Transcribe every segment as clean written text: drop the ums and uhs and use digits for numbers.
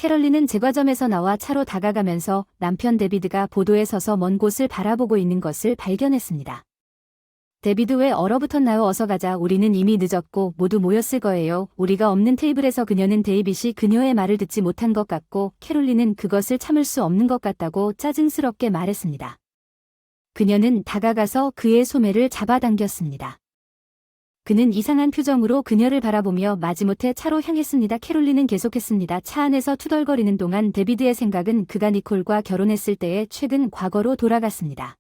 캐럴린은 제과점에서 나와 차로 다가가면서 남편 데비드가 보도에 서서 먼 곳을 바라보고 있는 것을 발견했습니다. 데비드, 왜 얼어붙었나요? 어서 가자. 우리는 이미 늦었고 모두 모였을 거예요. 우리가 없는 테이블에서 그녀는 데이빗이 그녀의 말을 듣지 못한 것 같고 캐롤린은 그것을 참을 수 없는 것 같다고 짜증스럽게 말했습니다. 그녀는 다가가서 그의 소매를 잡아당겼습니다. 그는 이상한 표정으로 그녀를 바라보며 마지못해 차로 향했습니다. 캐롤린은 계속했습니다. 차 안에서 투덜거리는 동안 데비드의 생각은 그가 니콜과 결혼했을 때의 최근 과거로 돌아갔습니다.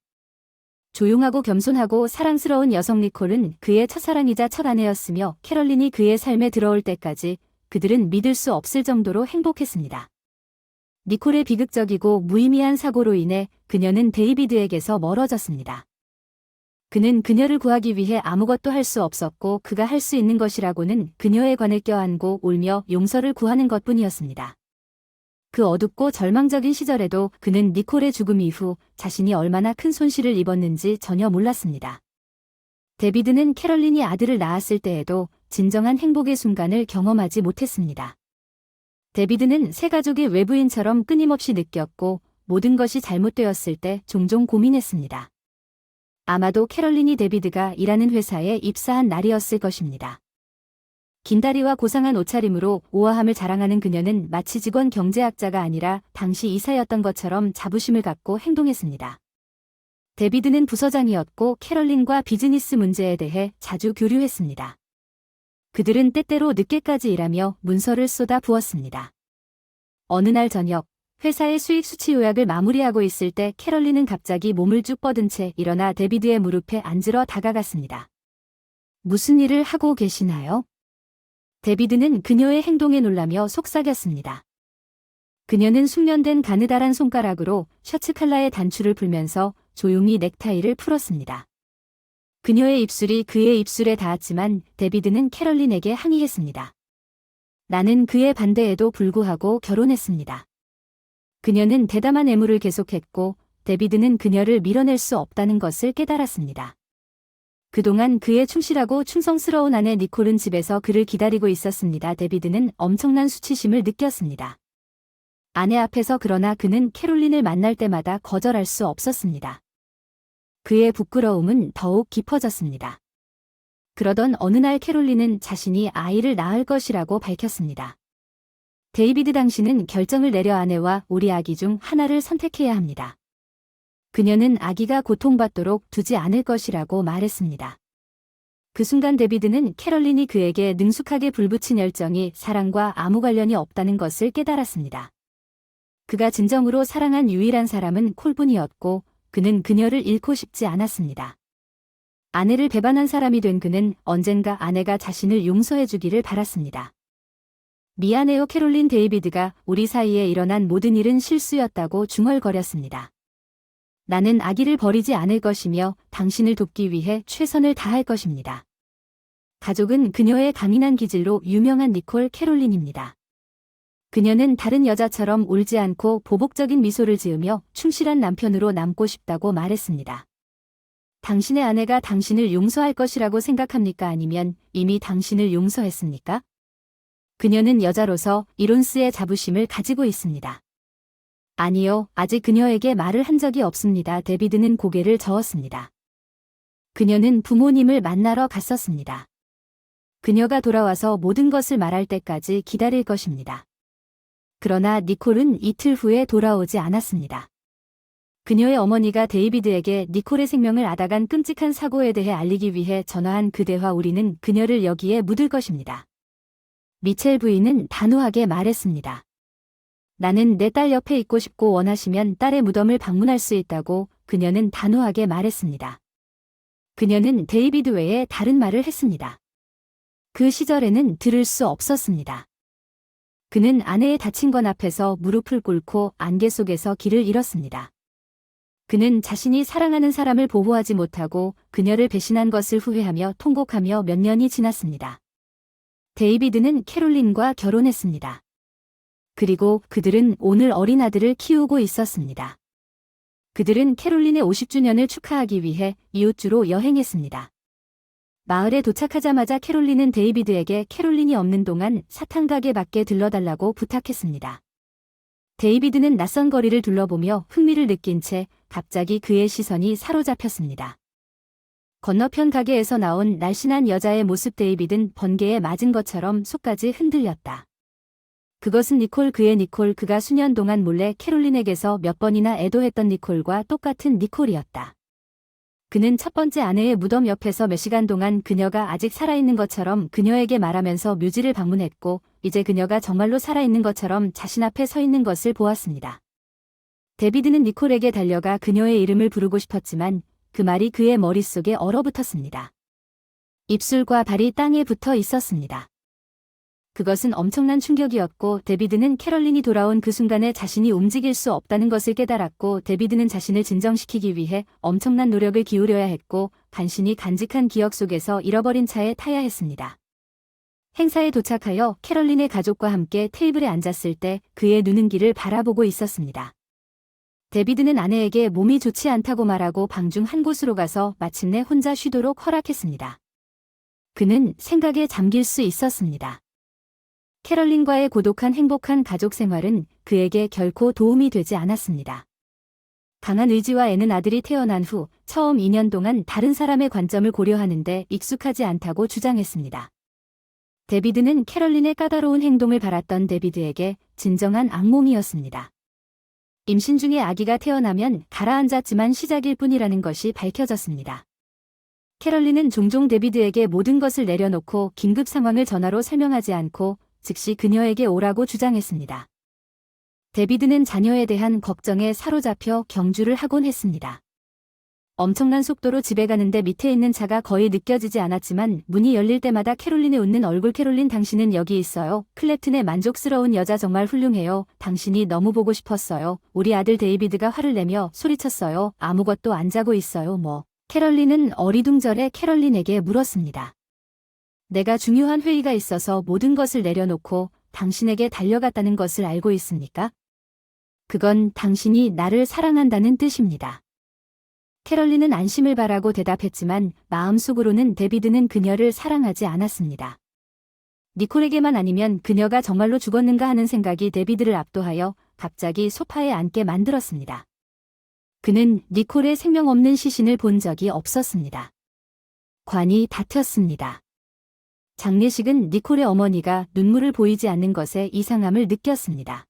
조용하고 겸손하고 사랑스러운 여성 니콜은 그의 첫사랑이자 첫 아내였으며 캐럴린이 그의 삶에 들어올 때까지 그들은 믿을 수 없을 정도로 행복했습니다. 니콜의 비극적이고 무의미한 사고로 인해 그녀는 데이비드에게서 멀어졌습니다. 그는 그녀를 구하기 위해 아무것도 할 수 없었고 그가 할 수 있는 것이라고는 그녀의 관을 껴안고 울며 용서를 구하는 것뿐이었습니다. 그 어둡고 절망적인 시절에도 그는 니콜의 죽음 이후 자신이 얼마나 큰 손실을 입었는지 전혀 몰랐습니다. 데비드는 캐럴린이 아들을 낳았을 때에도 진정한 행복의 순간을 경험하지 못했습니다. 데비드는 새 가족의 외부인처럼 끊임없이 느꼈고 모든 것이 잘못되었을 때 종종 고민했습니다. 아마도 캐럴린이 데비드가 일하는 회사에 입사한 날이었을 것입니다. 긴 다리와 고상한 옷차림으로 우아함을 자랑하는 그녀는 마치 직원 경제학자가 아니라 당시 이사였던 것처럼 자부심을 갖고 행동했습니다. 데비드는 부서장이었고 캐럴린과 비즈니스 문제에 대해 자주 교류했습니다. 그들은 때때로 늦게까지 일하며 문서를 쏟아 부었습니다. 어느 날 저녁, 회사의 수익 수치 요약을 마무리하고 있을 때 캐럴린은 갑자기 몸을 쭉 뻗은 채 일어나 데비드의 무릎에 앉으러 다가갔습니다. 무슨 일을 하고 계시나요? 데비드는 그녀의 행동에 놀라며 속삭였습니다. 그녀는 숙련된 가느다란 손가락으로 셔츠 칼라의 단추를 풀면서 조용히 넥타이를 풀었습니다. 그녀의 입술이 그의 입술에 닿았지만 데비드는 캐럴린에게 항의했습니다. 나는 그의 반대에도 불구하고 결혼했습니다. 그녀는 대담한 애무를 계속했고 데비드는 그녀를 밀어낼 수 없다는 것을 깨달았습니다. 그동안 그의 충실하고 충성스러운 아내 니콜은 집에서 그를 기다리고 있었습니다. 데비드는 엄청난 수치심을 느꼈습니다. 아내 앞에서 그러나 그는 캐롤린을 만날 때마다 거절할 수 없었습니다. 그의 부끄러움은 더욱 깊어졌습니다. 그러던 어느 날 캐롤린은 자신이 아이를 낳을 것이라고 밝혔습니다. 데이비드, 당신은 결정을 내려 아내와 우리 아기 중 하나를 선택해야 합니다. 그녀는 아기가 고통받도록 두지 않을 것이라고 말했습니다. 그 순간 데비드는 캐럴린이 그에게 능숙하게 불붙인 열정이 사랑과 아무 관련이 없다는 것을 깨달았습니다. 그가 진정으로 사랑한 유일한 사람은 콜분이었고 그는 그녀를 잃고 싶지 않았습니다. 아내를 배반한 사람이 된 그는 언젠가 아내가 자신을 용서해주기를 바랐습니다. 미안해요 캐롤린. 데이비드가 우리 사이에 일어난 모든 일은 실수였다고 중얼거렸습니다. 나는 아기를 버리지 않을 것이며 당신을 돕기 위해 최선을 다할 것입니다. 가족은 그녀의 강인한 기질로 유명한 니콜 캐롤린입니다. 그녀는 다른 여자처럼 울지 않고 보복적인 미소를 지으며 충실한 남편으로 남고 싶다고 말했습니다. 당신의 아내가 당신을 용서할 것이라고 생각합니까? 아니면 이미 당신을 용서했습니까? 그녀는 여자로서 이론스의 자부심을 가지고 있습니다. 아니요, 아직 그녀에게 말을 한 적이 없습니다. 데비드는 고개를 저었습니다. 그녀는 부모님을 만나러 갔었습니다. 그녀가 돌아와서 모든 것을 말할 때까지 기다릴 것입니다. 그러나 니콜은 이틀 후에 돌아오지 않았습니다. 그녀의 어머니가 데이비드에게 니콜의 생명을 앗아간 끔찍한 사고에 대해 알리기 위해 전화한 그 대화, 우리는 그녀를 여기에 묻을 것입니다. 미첼 부인은 단호하게 말했습니다. 나는 내 딸 옆에 있고 싶고 원하시면 딸의 무덤을 방문할 수 있다고 그녀는 단호하게 말했습니다. 그녀는 데이비드 외에 다른 말을 했습니다. 그 시절에는 들을 수 없었습니다. 그는 아내의 다친 건 앞에서 무릎을 꿇고 안개 속에서 길을 잃었습니다. 그는 자신이 사랑하는 사람을 보호하지 못하고 그녀를 배신한 것을 후회하며 통곡하며 몇 년이 지났습니다. 데이비드는 캐롤린과 결혼했습니다. 그리고 그들은 오늘 어린 아들을 키우고 있었습니다. 그들은 캐롤린의 50주년을 축하하기 위해 이웃주로 여행했습니다. 마을에 도착하자마자 캐롤린은 데이비드에게 캐롤린이 없는 동안 사탕 가게 밖에 들러달라고 부탁했습니다. 데이비드는 낯선 거리를 둘러보며 흥미를 느낀 채 갑자기 그의 시선이 사로잡혔습니다. 건너편 가게에서 나온 날씬한 여자의 모습. 데이비드는 번개에 맞은 것처럼 속까지 흔들렸다. 그것은 그의 니콜, 그가 수년 동안 몰래 캐롤린에게서 몇 번이나 애도했던 니콜과 똑같은 니콜이었다. 그는 첫 번째 아내의 무덤 옆에서 몇 시간 동안 그녀가 아직 살아있는 것처럼 그녀에게 말하면서 묘지를 방문했고, 이제 그녀가 정말로 살아있는 것처럼 자신 앞에 서 있는 것을 보았습니다. 데비드는 니콜에게 달려가 그녀의 이름을 부르고 싶었지만 그 말이 그의 머릿속에 얼어붙었습니다. 입술과 발이 땅에 붙어 있었습니다. 그것은 엄청난 충격이었고, 데비드는 캐럴린이 돌아온 그 순간에 자신이 움직일 수 없다는 것을 깨달았고, 데비드는 자신을 진정시키기 위해 엄청난 노력을 기울여야 했고, 간신히 간직한 기억 속에서 잃어버린 차에 타야 했습니다. 행사에 도착하여 캐럴린의 가족과 함께 테이블에 앉았을 때 그의 눈은 길을 바라보고 있었습니다. 데비드는 아내에게 몸이 좋지 않다고 말하고 방 중 한 곳으로 가서 마침내 혼자 쉬도록 허락했습니다. 그는 생각에 잠길 수 있었습니다. 캐럴린과의 고독한 행복한 가족 생활은 그에게 결코 도움이 되지 않았습니다. 강한 의지와 애는 아들이 태어난 후 처음 2년 동안 다른 사람의 관점을 고려하는데 익숙하지 않다고 주장했습니다. 데비드는 캐럴린의 까다로운 행동을 바랐던 데비드에게 진정한 악몽이었습니다. 임신 중에 아기가 태어나면 가라앉았지만 시작일 뿐이라는 것이 밝혀졌습니다. 캐럴린은 종종 데비드에게 모든 것을 내려놓고 긴급 상황을 전화로 설명하지 않고 즉시 그녀에게 오라고 주장했습니다. 데비드는 자녀에 대한 걱정에 사로잡혀 경주를 하곤 했습니다. 엄청난 속도로 집에 가는데 밑에 있는 차가 거의 느껴지지 않았지만 문이 열릴 때마다 캐롤린의 웃는 얼굴. 캐롤린, 당신은 여기 있어요. 클랩튼의 만족스러운 여자 정말 훌륭해요. 당신이 너무 보고 싶었어요. 우리 아들 데이비드가 화를 내며 소리쳤어요. 아무것도 안 자고 있어요. 캐럴린은 어리둥절해 캐럴린에게 물었습니다. 내가 중요한 회의가 있어서 모든 것을 내려놓고 당신에게 달려갔다는 것을 알고 있습니까? 그건 당신이 나를 사랑한다는 뜻입니다. 캐럴린은 안심을 바라고 대답했지만 마음속으로는 데비드는 그녀를 사랑하지 않았습니다. 니콜에게만 아니면 그녀가 정말로 죽었는가 하는 생각이 데비드를 압도하여 갑자기 소파에 앉게 만들었습니다. 그는 니콜의 생명 없는 시신을 본 적이 없었습니다. 관이 닫혔습니다. 장례식은 니콜의 어머니가 눈물을 보이지 않는 것에 이상함을 느꼈습니다.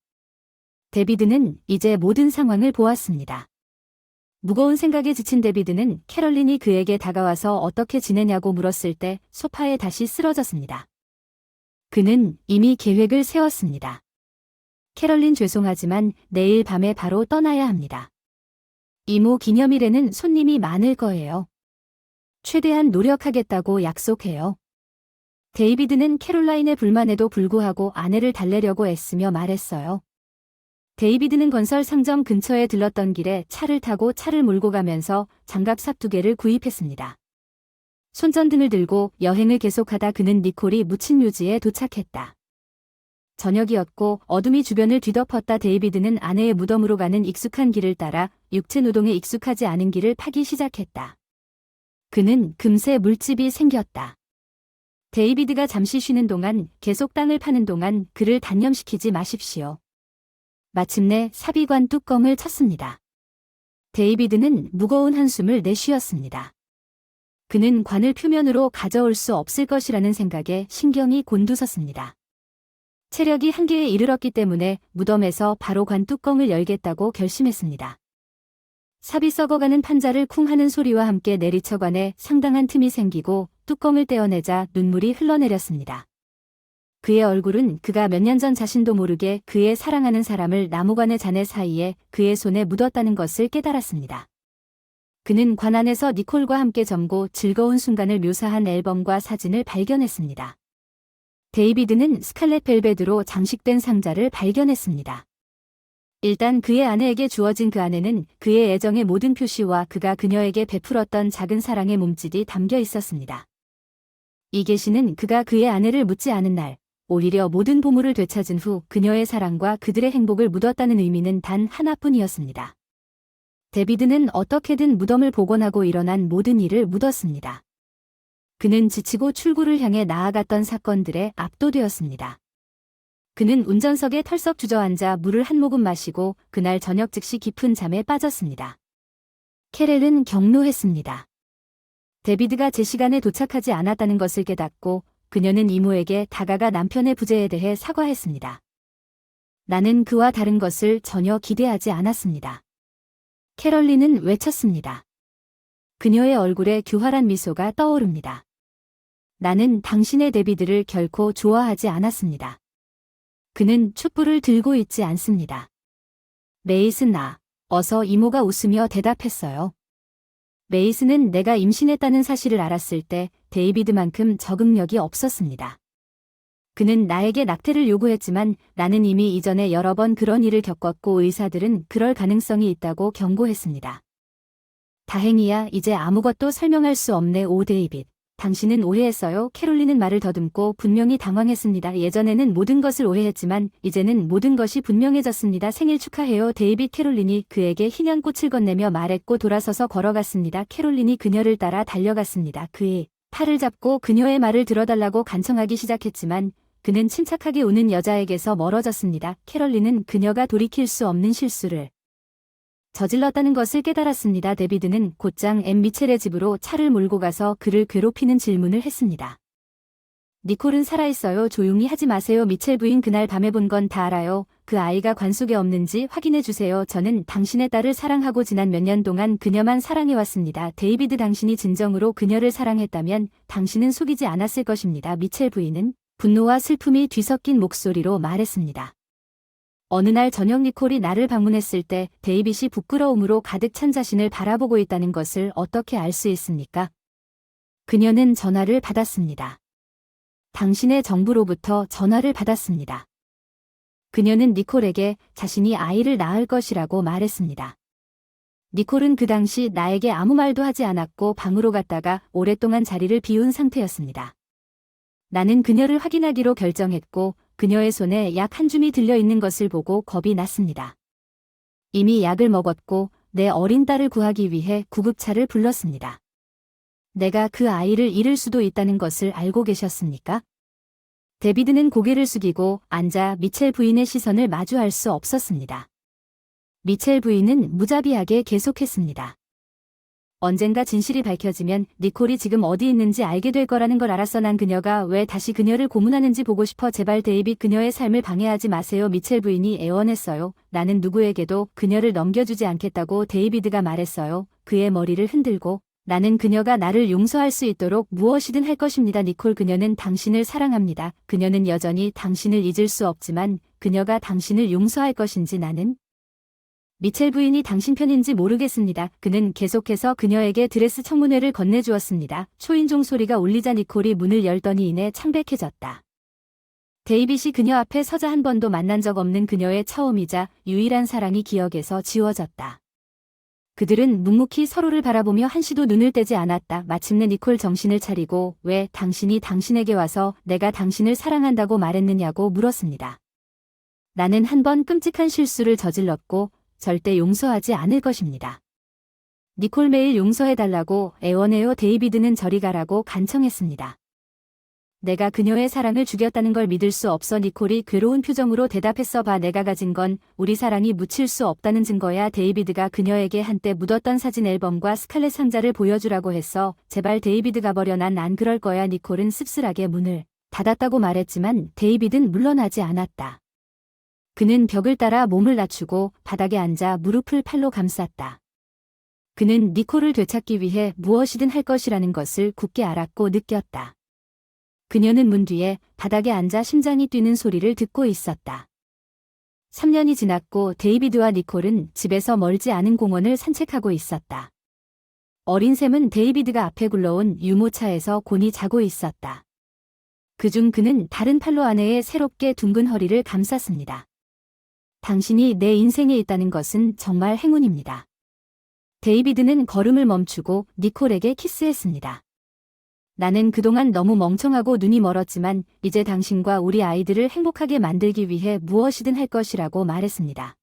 데비드는 이제 모든 상황을 보았습니다. 무거운 생각에 지친 데비드는 캐럴린이 그에게 다가와서 어떻게 지내냐고 물었을 때 소파에 다시 쓰러졌습니다. 그는 이미 계획을 세웠습니다. 캐럴린, 죄송하지만 내일 밤에 바로 떠나야 합니다. 이모 기념일에는 손님이 많을 거예요. 최대한 노력하겠다고 약속해요. 데이비드는 캐롤라인의 불만에도 불구하고 아내를 달래려고 애쓰며 말했어요. 데이비드는 건설 상점 근처에 들렀던 길에 차를 타고 차를 몰고 가면서 장갑 삽 2개를 구입했습니다. 손전등을 들고 여행을 계속하다 그는 니콜이 묻힌 묘지에 도착했다. 저녁이었고 어둠이 주변을 뒤덮었다. 데이비드는 아내의 무덤으로 가는 익숙한 길을 따라 육체 노동에 익숙하지 않은 길을 파기 시작했다. 그는 금세 물집이 생겼다. 데이비드가 잠시 쉬는 동안, 계속 땅을 파는 동안 그를 단념시키지 마십시오. 마침내 삽입관 뚜껑을 쳤습니다. 데이비드는 무거운 한숨을 내쉬었습니다. 그는 관을 표면으로 가져올 수 없을 것이라는 생각에 신경이 곤두섰습니다. 체력이 한계에 이르렀기 때문에 무덤에서 바로 관 뚜껑을 열겠다고 결심했습니다. 삽이 썩어가는 판자를 쿵 하는 소리와 함께 내리쳐 관에 상당한 틈이 생기고 뚜껑을 떼어내자 눈물이 흘러내렸습니다. 그의 얼굴은 그가 몇 년 전 자신도 모르게 그의 사랑하는 사람을 나무관의 잔해 사이에 그의 손에 묻었다는 것을 깨달았습니다. 그는 관 안에서 니콜과 함께 젊고 즐거운 순간을 묘사한 앨범과 사진을 발견했습니다. 데이비드는 스칼렛 벨벳으로 장식된 상자를 발견했습니다. 일단 그의 아내에게 주어진 그 안에는 그의 애정의 모든 표시와 그가 그녀에게 베풀었던 작은 사랑의 몸짓이 담겨 있었습니다. 이 계시는 그가 그의 아내를 묻지 않은 날, 오히려 모든 보물을 되찾은 후 그녀의 사랑과 그들의 행복을 묻었다는 의미는 단 하나뿐이었습니다. 데비드는 어떻게든 무덤을 복원하고 일어난 모든 일을 묻었습니다. 그는 지치고 출구를 향해 나아갔던 사건들에 압도되었습니다. 그는 운전석에 털썩 주저앉아 물을 한 모금 마시고 그날 저녁 즉시 깊은 잠에 빠졌습니다. 캐렐은 격노했습니다. 데비드가 제 시간에 도착하지 않았다는 것을 깨닫고 그녀는 이모에게 다가가 남편의 부재에 대해 사과했습니다. 나는 그와 다른 것을 전혀 기대하지 않았습니다. 캐럴린은 외쳤습니다. 그녀의 얼굴에 교활한 미소가 떠오릅니다. 나는 당신의 데비드를 결코 좋아하지 않았습니다. 그는 촛불을 들고 있지 않습니다. 메이슨 어서 이모가 웃으며 대답했어요. 메이슨은 내가 임신했다는 사실을 알았을 때 데이비드만큼 적응력이 없었습니다. 그는 나에게 낙태를 요구했지만 나는 이미 이전에 여러 번 그런 일을 겪었고 의사들은 그럴 가능성이 있다고 경고했습니다. 다행이야. 이제 아무것도 설명할 수 없네. 오 데이빗. 당신은 오해했어요. 캐롤린은 말을 더듬고 분명히 당황했습니다. 예전에는 모든 것을 오해했지만 이제는 모든 것이 분명해졌습니다. 생일 축하해요. 데이빗. 캐롤린이 그에게 희년 꽃을 건네며 말했고 돌아서서 걸어갔습니다. 캐롤린이 그녀를 따라 달려갔습니다. 그의 팔을 잡고 그녀의 말을 들어달라고 간청하기 시작했지만 그는 침착하게 우는 여자에게서 멀어졌습니다. 캐롤린은 그녀가 돌이킬 수 없는 실수를 저질렀다는 것을 깨달았습니다. 데비드는 곧장 엠 미첼의 집으로 차를 몰고 가서 그를 괴롭히는 질문을 했습니다. 니콜은 살아있어요. 조용히 하지 마세요. 미첼 부인 그날 밤에 본 건 다 알아요. 그 아이가 관 속에 없는지 확인해 주세요. 저는 당신의 딸을 사랑하고 지난 몇 년 동안 그녀만 사랑해왔습니다. 데이비드 당신이 진정으로 그녀를 사랑했다면 당신은 속이지 않았을 것입니다. 미첼 부인은 분노와 슬픔이 뒤섞인 목소리로 말했습니다. 어느 날 저녁 니콜이 나를 방문했을 때 데이빗이 부끄러움으로 가득 찬 자신을 바라보고 있다는 것을 어떻게 알 수 있습니까? 그녀는 전화를 받았습니다. 당신의 정부로부터 전화를 받았습니다. 그녀는 니콜에게 자신이 아이를 낳을 것이라고 말했습니다. 니콜은 그 당시 나에게 아무 말도 하지 않았고 방으로 갔다가 오랫동안 자리를 비운 상태였습니다. 나는 그녀를 확인하기로 결정했고 그녀의 손에 약 한 줌이 들려있는 것을 보고 겁이 났습니다. 이미 약을 먹었고 내 어린 딸을 구하기 위해 구급차를 불렀습니다. 내가 그 아이를 잃을 수도 있다는 것을 알고 계셨습니까? 데비드는 고개를 숙이고 앉아 미첼 부인의 시선을 마주할 수 없었습니다. 미첼 부인은 무자비하게 계속했습니다. 언젠가 진실이 밝혀지면 니콜이 지금 어디 있는지 알게 될 거라는 걸 알았어. 난 그녀가 왜 다시 그녀를 고문하는지 보고 싶어. 제발 데이빗 그녀의 삶을 방해하지 마세요. 미첼 부인이 애원했어요. 나는 누구에게도 그녀를 넘겨주지 않겠다고 데이비드가 말했어요. 그의 머리를 흔들고 나는 그녀가 나를 용서할 수 있도록 무엇이든 할 것입니다. 니콜 그녀는 당신을 사랑합니다. 그녀는 여전히 당신을 잊을 수 없지만 그녀가 당신을 용서할 것인지 나는 미첼 부인이 당신 편인지 모르겠습니다. 그는 계속해서 그녀에게 드레스 청문회를 건네주었습니다. 초인종 소리가 울리자 니콜이 문을 열더니 이내 창백해졌다. 데이빗이 그녀 앞에 서자 한 번도 만난 적 없는 그녀의 처음이자 유일한 사랑이 기억에서 지워졌다. 그들은 묵묵히 서로를 바라보며 한시도 눈을 떼지 않았다. 마침내 니콜 정신을 차리고 왜 당신이 당신에게 와서 내가 당신을 사랑한다고 말했느냐고 물었습니다. 나는 한 번 끔찍한 실수를 저질렀고 절대 용서하지 않을 것입니다. 니콜 매일 용서해달라고 애원해요. 데이비드는 저리 가라고 간청했습니다. 내가 그녀의 사랑을 죽였다는 걸 믿을 수 없어. 니콜이 괴로운 표정으로 대답했어. 봐 내가 가진 건 우리 사랑이 묻힐 수 없다는 증거야. 데이비드가 그녀에게 한때 묻었던 사진 앨범과 스칼렛 상자를 보여주라고 했어. 제발 데이비드 가버려. 난 안 그럴 거야. 니콜은 씁쓸하게 문을 닫았다고 말했지만 데이비드는 물러나지 않았다. 그는 벽을 따라 몸을 낮추고 바닥에 앉아 무릎을 팔로 감쌌다. 그는 니콜을 되찾기 위해 무엇이든 할 것이라는 것을 굳게 알았고 느꼈다. 그녀는 문 뒤에 바닥에 앉아 심장이 뛰는 소리를 듣고 있었다. 3년이 지났고 데이비드와 니콜은 집에서 멀지 않은 공원을 산책하고 있었다. 어린 샘은 데이비드가 앞에 굴러온 유모차에서 곤히 자고 있었다. 그중 그는 다른 팔로 아내의 새롭게 둥근 허리를 감쌌습니다. 당신이 내 인생에 있다는 것은 정말 행운입니다. 데이비드는 걸음을 멈추고 니콜에게 키스했습니다. 나는 그동안 너무 멍청하고 눈이 멀었지만 이제 당신과 우리 아이들을 행복하게 만들기 위해 무엇이든 할 것이라고 말했습니다.